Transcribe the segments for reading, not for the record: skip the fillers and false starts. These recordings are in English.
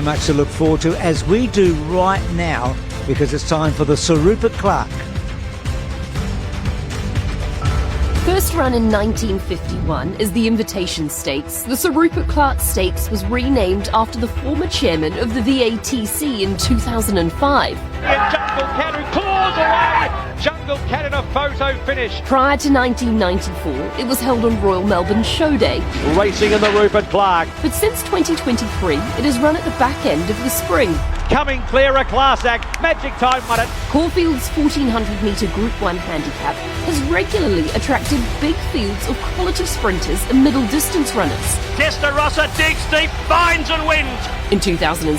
Much to look forward to, as we do right now, because it's time for the Sir Rupert Clarke. First run in 1951 is the Invitation Stakes. The Sir Rupert Clarke Stakes was renamed after the former chairman of the VATC in 2005. Jungle Cat who claws away! Jungle Cat in a photo finish. Prior to 1994, it was held on Royal Melbourne Show Day. Racing in the Rupert Clarke. But since 2023, it is run at the back end of the spring. Coming clear, a class act. Magic Time won it. Caulfield's 1400 metre Group 1 handicap has regularly attracted big fields of quality sprinters and middle distance runners. Testarossa digs deep, finds and wins. In 2017,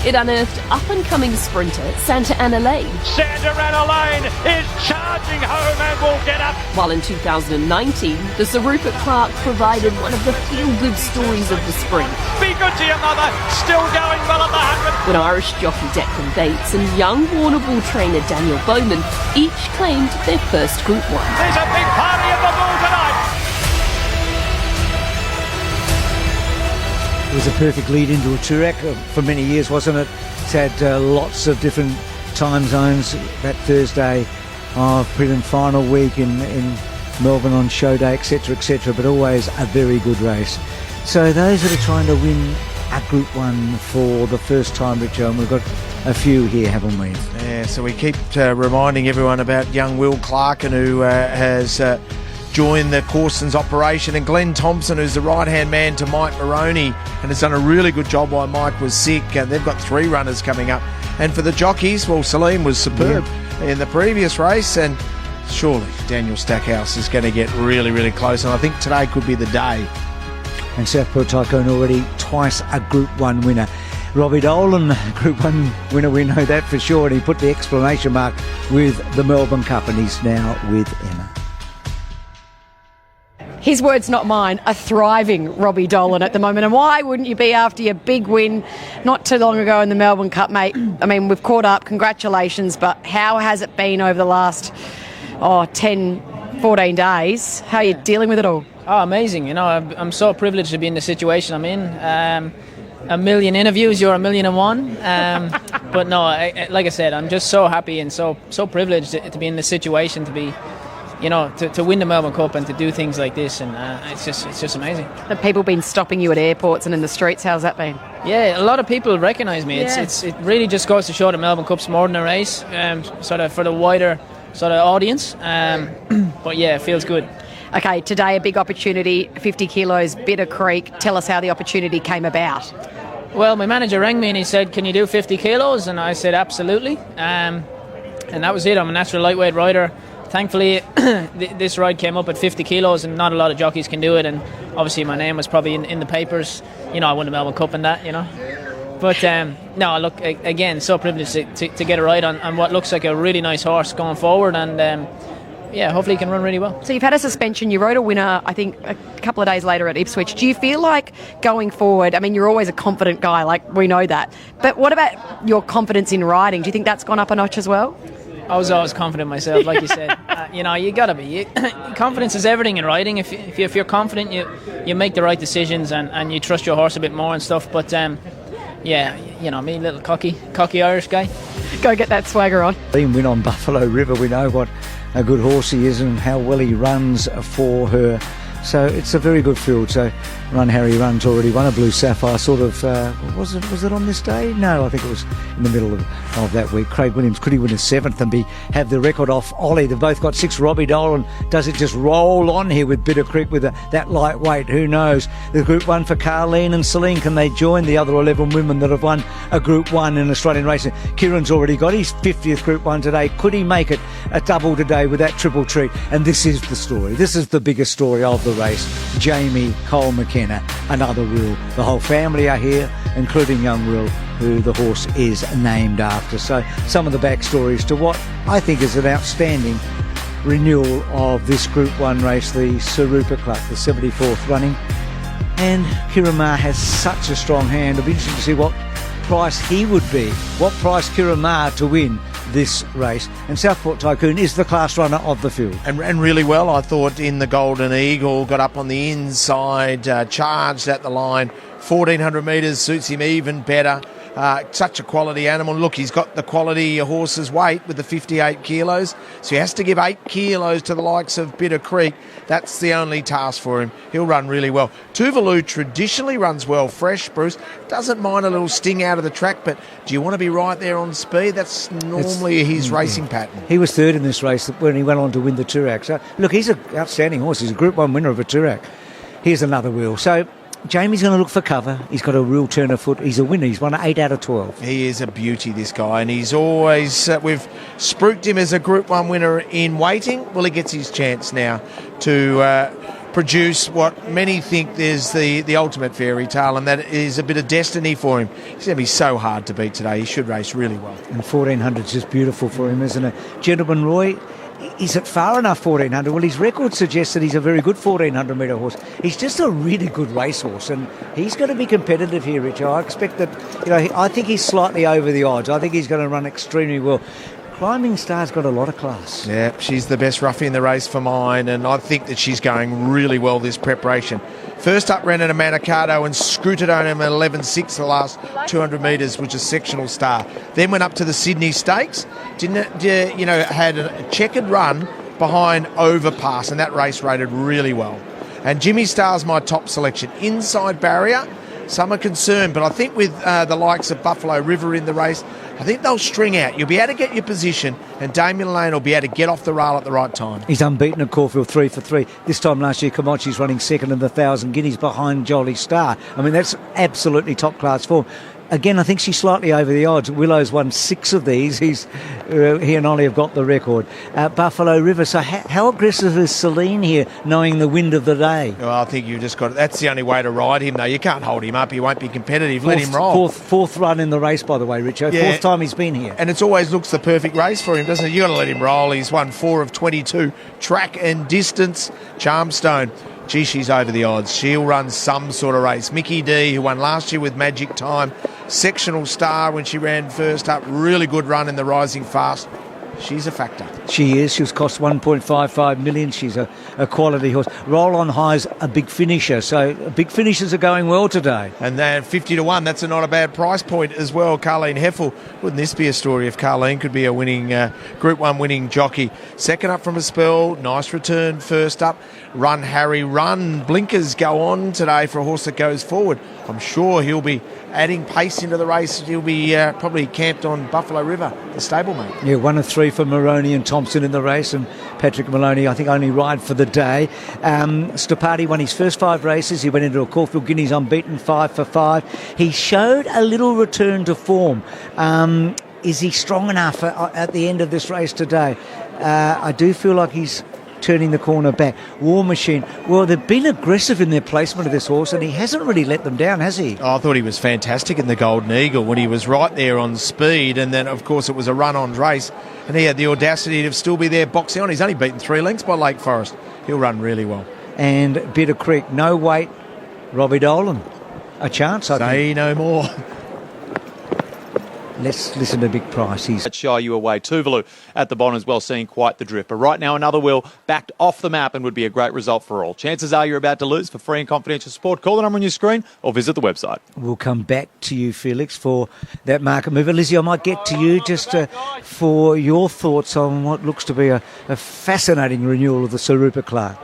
it unearthed up-and-coming sprinter Santa Ana Lane. Santa Ana Lane is charging home and will get up. While in 2019, the Sir Rupert Clarke provided one of the feel-good stories of the spring. Be good to your mother, still going well at the 100. When Irish jockey Declan Bates and young Warrnambool trainer Daniel Bowman each claimed their first Group 1. There's a big party at the Bull tonight. It was a perfect lead into a Toorak for many years, wasn't it? It's had lots of different time zones. That Thursday prelim final week in Melbourne on show day, etc., but always a very good race. So those that are trying to win a Group 1 for the first time, Richard, and we've got a few here, haven't we? Yeah, so we keep reminding everyone about young Will Clarkin, who has joined the Corson's operation, and Glenn Thompson, who's the right-hand man to Mike Maroney, and has done a really good job while Mike was sick. They've got 3 runners coming up. And for the jockeys, well, Salim was superb in the previous race, and surely Daniel Stackhouse is going to get really, really close, and I think today could be the day. And Southport Tycoon already twice a Group 1 winner. Robbie Dolan, Group 1 winner, we know that for sure, and he put the exclamation mark with the Melbourne Cup, and he's now with Emma. His words, not mine, a thriving Robbie Dolan at the moment. And why wouldn't you be after your big win not too long ago in the Melbourne Cup, mate? I mean, we've caught up, congratulations, but how has it been over the last 10, 14 days? How are you dealing with it all? Oh, amazing. You know, I'm so privileged to be in the situation I'm in. A million interviews, you're 1,000,001. But no, like I said, I'm just so happy and so privileged to be in this situation, to be, you know, to win the Melbourne Cup and to do things like this, and it's just amazing. Have people been stopping you at airports and in the streets? How's that been? Yeah, a lot of people recognise me. Yeah. It really just goes to show the Melbourne Cup's more than a race, sort of for the wider sort of audience. But yeah, it feels good. Okay, today a big opportunity, 50 kilos, Bitter Creek. Tell us how the opportunity came about. Well, my manager rang me and he said, "Can you do 50 kilos?" And I said, "Absolutely." And that was it. I'm a natural lightweight rider. Thankfully, this ride came up at 50 kilos, and not a lot of jockeys can do it. And obviously, my name was probably in the papers. You know, I won the Melbourne Cup and that, you know. But no, look, again, so privileged to get a ride on what looks like a really nice horse going forward, and yeah, hopefully he can run really well. So you've had a suspension, you rode a winner, I think, a couple of days later at Ipswich. Do you feel like going forward, I mean, you're always a confident guy, like we know that, but what about your confidence in riding? Do you think that's gone up a notch as well? I was always confident myself, like you said. You know, you got to be. Confidence is everything in riding. If you're confident, you make the right decisions and you trust your horse a bit more and stuff. But yeah, you know me, little cocky Irish guy. Go get that swagger on. Been win on Buffalo River. We know what a good horse he is and how well he runs for her. So it's a very good field. So Run Harry Run's already won a Blue Sapphire. Sort of was it on this day? No, I think it was in the middle of that week. Craig Williams, could he win a 7th and have the record off Ollie? They've both got 6. Robbie Dolan, does it just roll on here with Bitter Creek with that lightweight? Who knows? The Group 1 for Carleen and Celine. Can they join the other 11 women that have won a Group 1 in Australian racing? Kieran's already got his 50th Group 1 today. Could he make it a double today with that triple treat? And this is the story. This is the biggest story of the race. Jamie Cole McKenna, another Will. The whole family are here, including young Will, who the horse is named after. So some of the backstories to what I think is an outstanding renewal of this Group 1 race, the Sir Rupert Clarke, the 74th running. And Kieran Maher has such a strong hand. It'll be interesting to see what price he would be. What price Kieran Maher to win this race. And Southport Tycoon is the class runner of the field. And ran really well, I thought, in the Golden Eagle. Got up on the inside, charged at the line. 1,400 metres suits him even better. Such a quality animal. Look, he's got the quality horse's weight with the 58 kilos, so he has to give 8 kilos to the likes of Bitter Creek. That's the only task for him. He'll run really well. Tuvalu traditionally runs well fresh, Bruce. Doesn't mind a little sting out of the track, but do you want to be right there on speed? That's normally his racing pattern. He was third in this race when he went on to win the Toorak. So, look, he's an outstanding horse. He's a Group 1 winner of a Toorak. Here's another wheel. So, Jamie's going to look for cover. He's got a real turn of foot. He's a winner. He's won 8 out of 12. He is a beauty, this guy, and he's always... we've spruiked him as a Group 1 winner in waiting. Well, he gets his chance now to produce what many think is the ultimate fairy tale, and that is a bit of destiny for him. He's going to be so hard to beat today. He should race really well. And 1,400 is just beautiful for him, isn't it? Gentleman Roy... Is it far enough, 1,400? Well, his record suggests that he's a very good 1,400 metre horse. He's just a really good racehorse, and he's going to be competitive here, Richard. I expect that, I think he's slightly over the odds. I think he's going to run extremely well. Climbing Star's got a lot of class. Yeah, she's the best roughie in the race for mine, and I think that she's going really well this preparation. First up ran at a Manicato and scooted on him at 11.6 the last 200 metres, which is sectional star. Then went up to the Sydney Stakes, had a checkered run behind Overpass, and that race rated really well. And Jimmy Star's my top selection. Inside barrier, some are concerned, but I think with the likes of Buffalo River in the race, I think they'll string out. You'll be able to get your position, and Damien Lane will be able to get off the rail at the right time. He's unbeaten at Caulfield 3 for 3. This time last year, Comanche's running second in the 1,000 guineas behind Jolly Star. I mean, that's absolutely top-class form. Again, I think she's slightly over the odds. Willow's won 6 of these. He and Ollie have got the record. Buffalo River. So how aggressive is Celine here, knowing the wind of the day? Well, I think you've just got... That's the only way to ride him, though. You can't hold him up. He won't be competitive. Let him roll. Fourth run in the race, by the way, Richo. Yeah. Fourth time he's been here. And it always looks the perfect race for him, doesn't it? You've got to let him roll. He's won 4 of 22. Track and distance. Charmstone. Gee, she's over the odds. She'll run some sort of race. Mickey D, who won last year with Magic Time. Sectional star when she ran first up. Really good run in the Rising Fast. She's a factor. She is. She was cost 1.55 million. She's a quality horse. Roll on High's a big finisher. So big finishers are going well today. And then 50 to 1. That's not a bad price point as well. Carleen Heffel. Wouldn't this be a story if Carleen could be a winning Group 1 winning jockey? Second up from a spell. Nice return first up. Run, Harry, run. Blinkers go on today for a horse that goes forward. I'm sure he'll be adding pace into the race. He'll be probably camped on Buffalo River, the stablemate. Yeah, 1 of 3 for Moroney and Thompson in the race, and Patrick Maloney, I think, only ride for the day. Stopati won his first 5 races. He went into a Caulfield Guineas unbeaten, 5 for 5. He showed a little return to form. Is he strong enough at the end of this race today? I do feel like he's turning the corner back. War Machine, well, they've been aggressive in their placement of this horse, and he hasn't really let them down, has he? Oh, I thought he was fantastic in the Golden Eagle when he was right there on speed, and then, of course, it was a run-on race, and he had the audacity to still be there boxing on. He's only beaten 3 lengths by Lake Forest. He'll run really well. And Bitter Creek, no weight, Robbie Dolan. A chance, I think. Say no more. Let's listen to Big Price. He's shy you away. Tuvalu at the bottom as well, seeing quite the drift. But right now, another wheel backed off the map and would be a great result for all. Chances are you're about to lose. For free and confidential support, call the number on your screen or visit the website. We'll come back to you, Felix, for that market mover. Lizzie, I might get to you just for your thoughts on what looks to be a fascinating renewal of the Sir Rupert Clarke.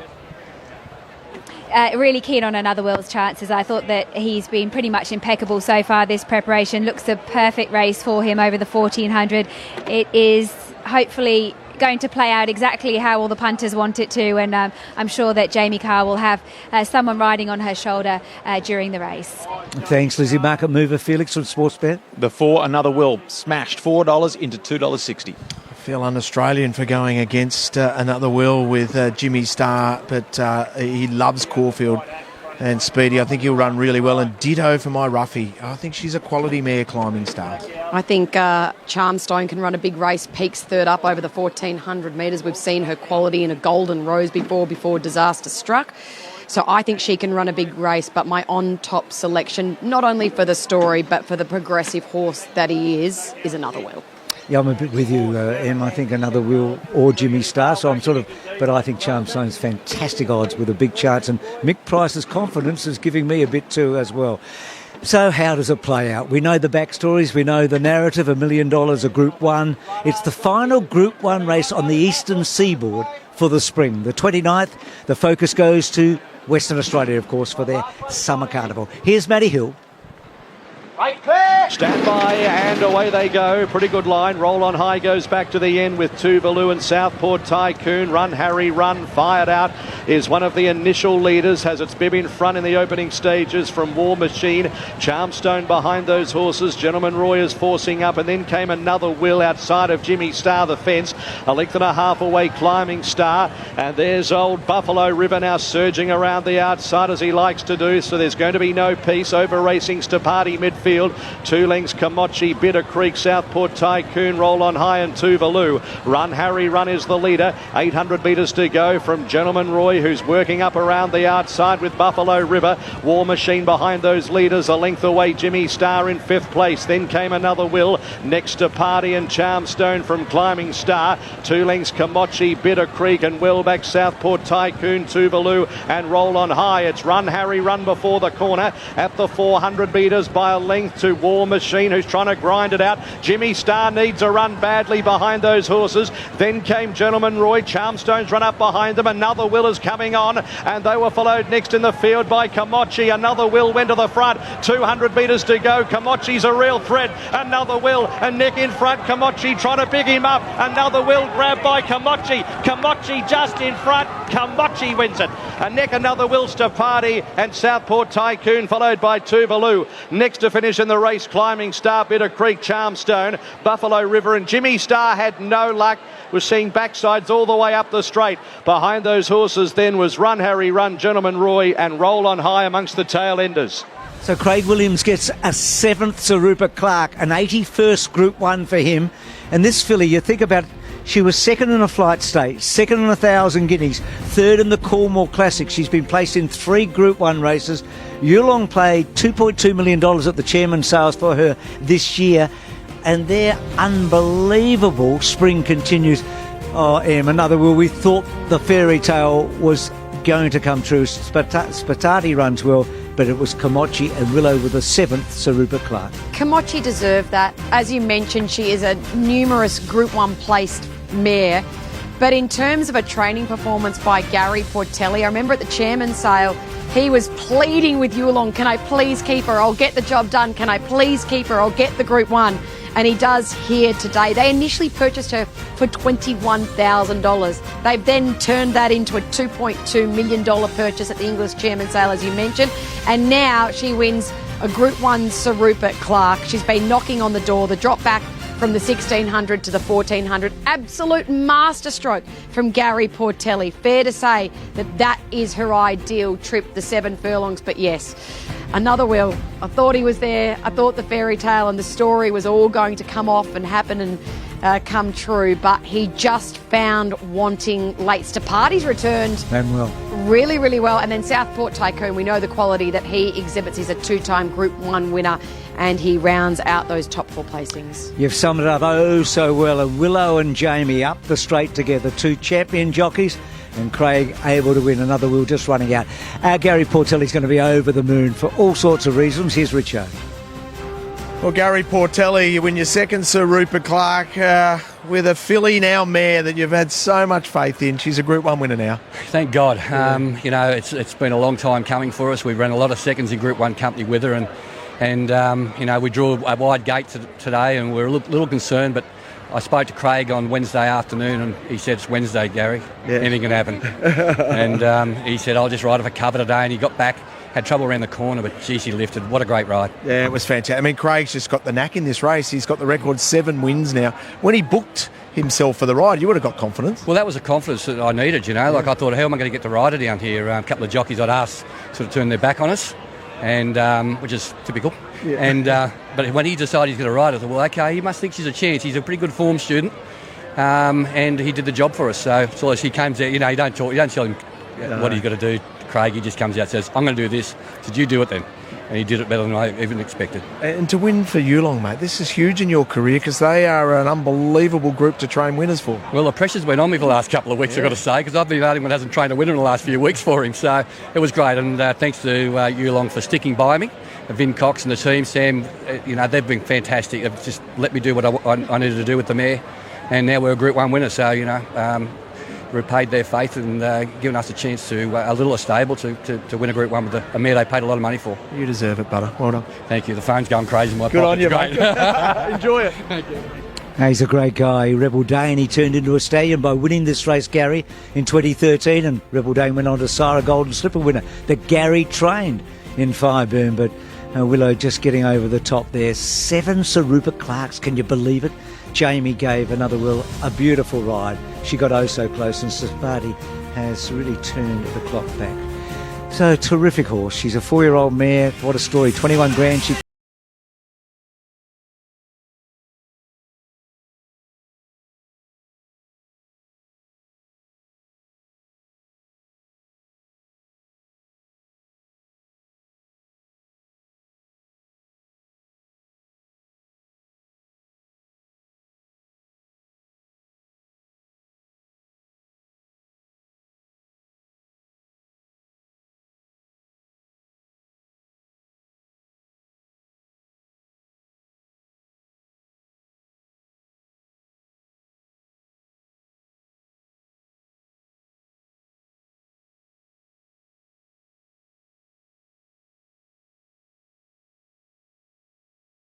Really keen on another World's chances. I thought that he's been pretty much impeccable so far this preparation. Looks a perfect race for him over the 1400. It is hopefully going to play out exactly how all the punters want it to, and I'm sure that Jamie Carr will have someone riding on her shoulder during the race. Thanks, Lizzie. Market mover Felix from Sportsbet. The 4 another wheel smashed $4 into $2.60. Feel un-Australian for going against another will with Jimmy Starr, but he loves Caulfield and Speedy. I think he'll run really well, and ditto for my roughie. I think she's a quality mare, Climbing Star. I think Charmstone can run a big race. Peaks third up over the 1,400 metres. We've seen her quality in a Golden Rose before disaster struck. So I think she can run a big race, but my on-top selection, not only for the story, but for the progressive horse that he is another will. Yeah, I'm a bit with you, Em. I think another Will or Jimmy Star. So but I think Charmstone's fantastic odds with a big chance, and Mick Price's confidence is giving me a bit too as well. So how does it play out? We know the backstories, we know the narrative, $1 million a Group 1. It's the final Group 1 race on the eastern seaboard for the spring. The 29th, the focus goes to Western Australia, of course, for their summer carnival. Here's Matty Hill. Stand by and away they go. Pretty good line. Roll on High goes back to the end with Tuvalu and Southport Tycoon. Run Harry Run fired out is one of the initial leaders. Has its bib in front in the opening stages from War Machine. Charmstone behind those horses. Gentleman Roy is forcing up, and then came another Will outside of Jimmy Star the fence. A length and a half away Climbing Star, and there's old Buffalo River now surging around the outside as he likes to do. So there's going to be no peace. Over Racing Stapati midfield. 2 lengths Komochi, Bitter Creek, Southport Tycoon, Roll on High and Tuvalu. Run Harry Run is the leader. 800 metres to go from Gentleman Roy, who's working up around the outside with Buffalo River. War Machine behind those leaders. A length away Jimmy Star in 5th place. Then came another Will. Next to Party and Charmstone from Climbing Star. 2 lengths Komochi, Bitter Creek and Wellback, Southport Tycoon, Tuvalu and Roll on High. It's Run Harry Run before the corner at the 400 metres by a length to War Machine, who's trying to grind it out. Jimmy Star needs a run badly behind those horses. Then came Gentleman Roy. Charmstone's run up behind them. Another Will is coming on, and they were followed next in the field by Komochi. Another Will went to the front. 200 metres to go. Komochi's a real threat. Another Will, and neck in front. Komochi trying to pick him up. Another Will grabbed by Komochi. Komochi just in front. Komochi wins it. A neck another Will Stapati and Southport Tycoon followed by Tuvalu. Next to finish in the race, Climbing Star, Bitter Creek, Charmstone, Buffalo River, and Jimmy Star had no luck. Was seeing backsides all the way up the straight. Behind those horses then was Run Harry Run, Gentleman Roy and Roll on High amongst the tail enders. So Craig Williams gets a 7th Sir Rupert Clarke, an 81st Group 1 for him. And this filly, you think about, she was 2nd in a flight state, 2nd in 1,000 guineas, 3rd in the Cornwall Classic. She's been placed in 3 Group 1 races. Yulong paid $2.2 million at the chairman's sales for her this year, and their unbelievable spring continues. Oh, Em, another Will. We thought the fairy tale was going to come true. Spatati runs well, but it was Komochi and Willow with the 7th Sir Rupert Clarke. Komochi deserved that. As you mentioned, she is a numerous Group 1 placed mare. But in terms of a training performance by Gary Portelli, I remember at the chairman's sale, he was pleading with Yulong, can I please keep her? I'll get the job done. Can I please keep her? I'll get the Group 1. And he does here today. They initially purchased her for $21,000. They've then turned that into a $2.2 million purchase at the English chairman's sale, as you mentioned. And now she wins a Group 1 Sir Rupert Clarke. She's been knocking on the door. The drop back from the 1600 to the 1400. Absolute masterstroke from Gary Portelli. Fair to say that that is her ideal trip, the 7 furlongs. But yes, another Will. I thought he was there. I thought the fairy tale and the story was all going to come off and happen and come true. But he just found wanting. Late Stapati's returned. And well. Really, really well. And then Southport Tycoon, we know the quality that he exhibits. He's a 2-time Group 1 winner, and he rounds out those top 4 placings. You've summed it up oh so well. And Willow and Jamie up the straight together, 2 champion jockeys, and Craig able to win. Another Will just running out. Gary Portelli's going to be over the moon for all sorts of reasons. Here's Richo. Well, Gary Portelli, you win your 2nd Sir Rupert Clarke with a filly now mare that you've had so much faith in. She's a Group 1 winner now. Thank God. You know, it's been a long time coming for us. We've run a lot of seconds in Group 1 company with her, and you know, we drew a wide gate today, and we're a little concerned, but I spoke to Craig on Wednesday afternoon, and he said, it's Wednesday, Gary. Yeah. Anything can happen. And he said, I'll just ride it for cover today, and he got back. Had trouble around the corner, but geez, he lifted. What a great ride. Yeah, it was fantastic. I mean, Craig's just got the knack in this race. He's got the record 7 wins now. When he booked himself for the ride, you would have got confidence. Well, that was the confidence that I needed, you know. Yeah. Like, I thought, how am I going to get the rider down here? A couple of jockeys I'd asked sort of turned their back on us, and which is typical. Yeah. And but when he decided he's going to ride, I thought, well, okay, he must think she's a chance. He's a pretty good form student, and he did the job for us. So as he comes out, you know, you don't tell him what he's got to do. Craig, he just comes out and says, I'm going to do this. Did you do it then? and he did it better than I even expected. And to win for Yulong, mate, this is huge in your career because they are an unbelievable group to train winners for. Well, the pressure's been on me for the last couple of weeks, I've got to say, because I've been the only one who hasn't trained a winner in the last few weeks for him. So it was great, and thanks to Yulong for sticking by me. Vin Cox and the team, Sam, they've been fantastic. They've just let me do what I needed to do with the mare, and now we're a Group 1 winner. So, repaid their faith and given us a chance to a little stable to win a Group 1 with a mare they paid a lot of money for. You deserve it, butter. Well done. Thank you. The phone's going crazy in my Good pocket. on you, mate. Enjoy it. Thank you. He's a great guy. Rebel Dane, he turned into a stallion by winning this race, Gary, in 2013, and Rebel Dane went on to Sarah Golden Slipper winner that Gary trained in Fireburn, but Willow just getting over the top there. 7 Sir Rupert Clarkes, can you believe it? Jamie gave another Will a beautiful ride. She got oh so close, and Safadi has really turned the clock back. So, terrific horse. She's a 4-year-old mare. What a story. 21 grand she